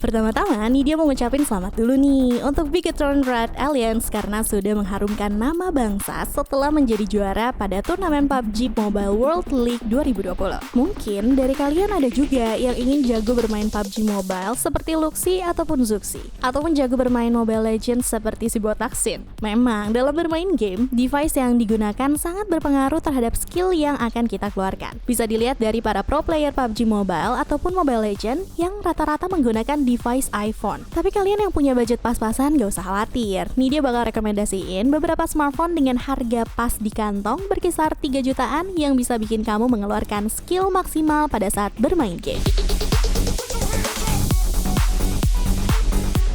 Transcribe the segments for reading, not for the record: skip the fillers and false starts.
Pertama-tama nih dia mau ngucapin selamat dulu nih untuk Bigetron Red Alliance karena sudah mengharumkan nama bangsa setelah menjadi juara pada turnamen PUBG Mobile World League 2020. Mungkin dari kalian ada juga yang ingin jago bermain PUBG Mobile seperti Luxi ataupun Zuxi, ataupun jago bermain Mobile Legends seperti si Botaksin. Memang dalam bermain game, device yang digunakan sangat berpengaruh terhadap skill yang akan kita keluarkan. Bisa dilihat dari para pro player PUBG Mobile ataupun Mobile Legends yang rata-rata menggunakan device iPhone. Tapi kalian yang punya budget pas-pasan gak usah khawatir. Nih dia bakal rekomendasiin beberapa smartphone dengan harga pas di kantong berkisar 3 jutaan yang bisa bikin kamu mengeluarkan skill maksimal pada saat bermain game.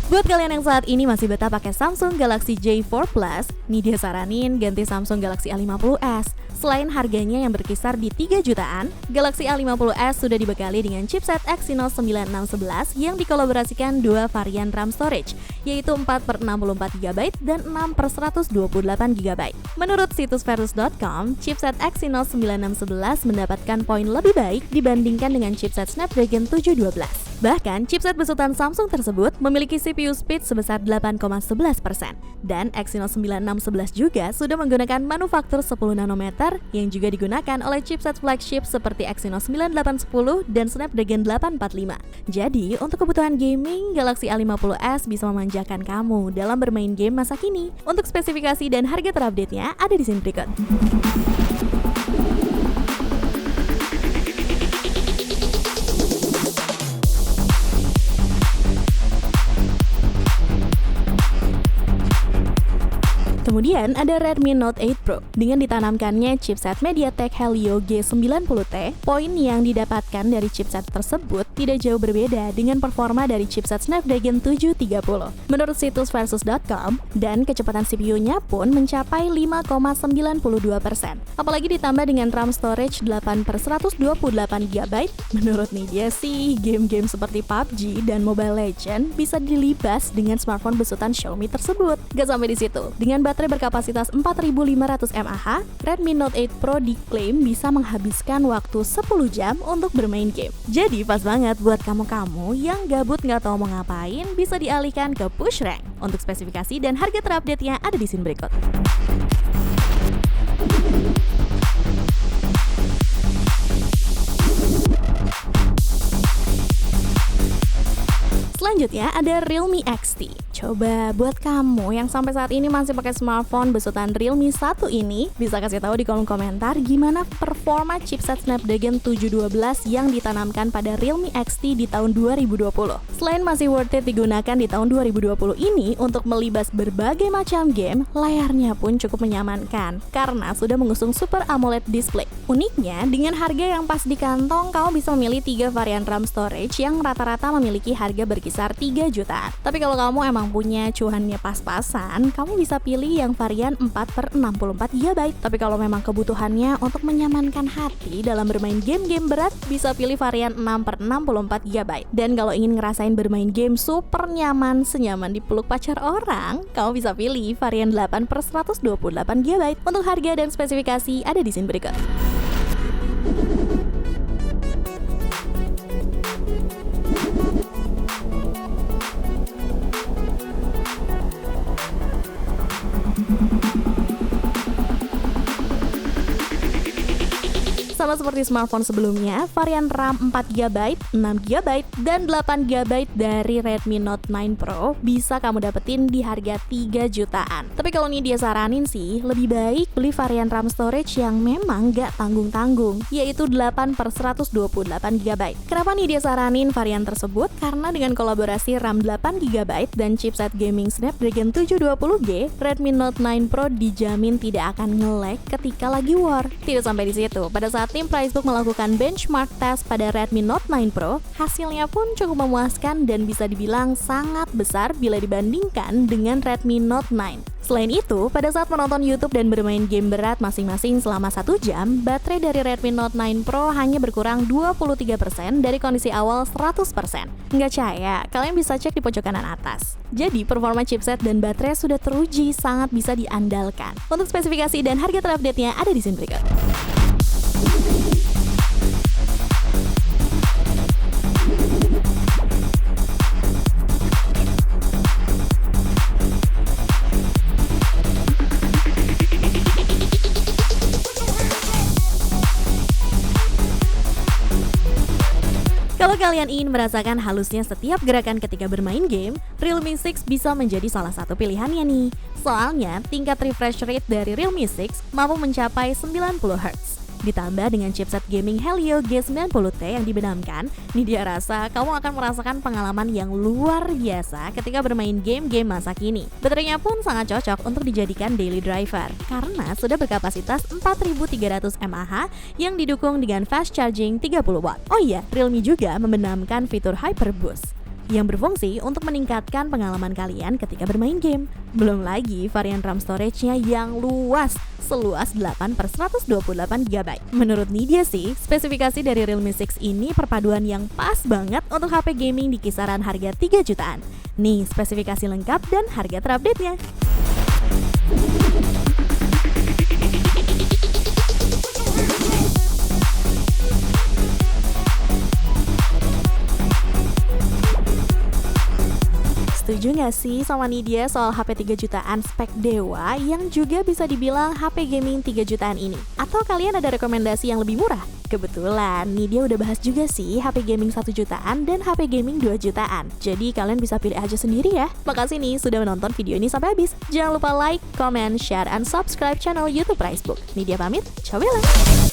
Buat kalian yang saat ini masih betah pakai Samsung Galaxy J4 Plus, nih dia saranin ganti Samsung Galaxy A50s. Selain harganya yang berkisar di 3 jutaan, Galaxy A50s sudah dibekali dengan chipset Exynos 9611 yang dikolaborasikan dua varian RAM storage, yaitu 4/64GB dan 6/128GB. Menurut situs Versus.com, chipset Exynos 9611 mendapatkan poin lebih baik dibandingkan dengan chipset Snapdragon 712. Bahkan, chipset besutan Samsung tersebut memiliki CPU speed sebesar 8,11%. Dan Exynos 9611 juga sudah menggunakan manufaktur 10 nanometer yang juga digunakan oleh chipset flagship seperti Exynos 9810 dan Snapdragon 845. Jadi, untuk kebutuhan gaming, Galaxy A50s bisa memanjakan kamu dalam bermain game masa kini. Untuk spesifikasi dan harga terupdate-nya ada di sini berikut. Kemudian ada Redmi Note 8 Pro. Dengan ditanamkannya chipset MediaTek Helio G90T, poin yang didapatkan dari chipset tersebut tidak jauh berbeda dengan performa dari chipset Snapdragon 730. Menurut situs Versus.com, dan kecepatan CPU-nya pun mencapai 5,92%. Apalagi ditambah dengan RAM storage 8/128GB. Menurut media sih, game-game seperti PUBG dan Mobile Legends bisa dilibas dengan smartphone besutan Xiaomi tersebut. Gak sampai di situ, dengan baterai berkapasitas 4500 mAh, Redmi Note 8 Pro diklaim bisa menghabiskan waktu 10 jam untuk bermain game. Jadi pas banget buat kamu-kamu yang gabut nggak tahu mau ngapain, bisa dialihkan ke push rank. Untuk spesifikasi dan harga terupdate-nya ada di sini berikut. Selanjutnya ada Realme XT. Coba buat kamu yang sampai saat ini masih pakai smartphone besutan Realme 1 ini, bisa kasih tahu di kolom komentar gimana performa chipset Snapdragon 712 yang ditanamkan pada Realme XT di tahun 2020. Selain masih worth it digunakan di tahun 2020 ini untuk melibas berbagai macam game, layarnya pun cukup menyamankan karena sudah mengusung Super AMOLED display. Uniknya, dengan harga yang pas di kantong, kamu bisa memilih 3 varian RAM storage yang rata-rata memiliki harga berkisar 3 jutaan. Tapi kalau kamu emang punya cuannya pas-pasan, kamu bisa pilih yang varian 4/64GB. Tapi kalau memang kebutuhannya untuk menyamankan hati dalam bermain game-game berat, bisa pilih varian 6/64GB. Dan kalau ingin ngerasain bermain game super nyaman, senyaman dipeluk pacar orang, kamu bisa pilih varian 8/128GB. Untuk harga dan spesifikasi ada di sini berikut. Sama seperti smartphone sebelumnya, varian RAM 4GB, 6GB, dan 8GB dari Redmi Note 9 Pro bisa kamu dapetin di harga 3 jutaan. Tapi kalau ini dia saranin sih, lebih baik beli varian RAM storage yang memang gak tanggung-tanggung, yaitu 8/128GB. Kenapa nih dia saranin varian tersebut? Karena dengan kolaborasi RAM 8GB dan chipset gaming Snapdragon 720G, Redmi Note 9 Pro dijamin tidak akan nge-lag ketika lagi war. Tidak sampai di situ, pada saat tim Pricebook melakukan benchmark test pada Redmi Note 9 Pro, hasilnya pun cukup memuaskan dan bisa dibilang sangat besar bila dibandingkan dengan Redmi Note 9. Selain itu, pada saat menonton YouTube dan bermain game berat masing-masing selama 1 jam, baterai dari Redmi Note 9 Pro hanya berkurang 23% dari kondisi awal 100%. Nggak percaya? Kalian bisa cek di pojok kanan atas. Jadi, performa chipset dan baterai sudah teruji sangat bisa diandalkan. Untuk spesifikasi dan harga terupdate-nya ada di sini berikut. kalian ingin merasakan halusnya setiap gerakan ketika bermain game, Realme 6 bisa menjadi salah satu pilihannya nih. Soalnya, tingkat refresh rate dari Realme 6 mampu mencapai 90 Hz. Ditambah dengan chipset gaming Helio G90T yang dibenamkan, Nidia rasa kamu akan merasakan pengalaman yang luar biasa ketika bermain game-game masa kini. Baterainya pun sangat cocok untuk dijadikan daily driver, karena sudah berkapasitas 4300 mAh yang didukung dengan fast charging 30 watt. Oh iya, Realme juga membenamkan fitur Hyper Boost yang berfungsi untuk meningkatkan pengalaman kalian ketika bermain game. Belum lagi varian RAM storage-nya yang luas, seluas 8/128 GB. Menurut Nidia sih, spesifikasi dari Realme 6 ini perpaduan yang pas banget untuk HP gaming di kisaran harga 3 jutaan. Nih, spesifikasi lengkap dan harga terupdate-nya. Setuju nggak sih sama Nidia soal HP 3 jutaan spek dewa yang juga bisa dibilang HP gaming 3 jutaan ini? Atau kalian ada rekomendasi yang lebih murah? Kebetulan Nidia udah bahas juga sih HP gaming 1 jutaan dan HP gaming 2 jutaan. Jadi kalian bisa pilih aja sendiri ya. Makasih nih sudah menonton video ini sampai habis. Jangan lupa like, comment, share, and subscribe channel YouTube Pricebook. Nidia pamit, ciao bella!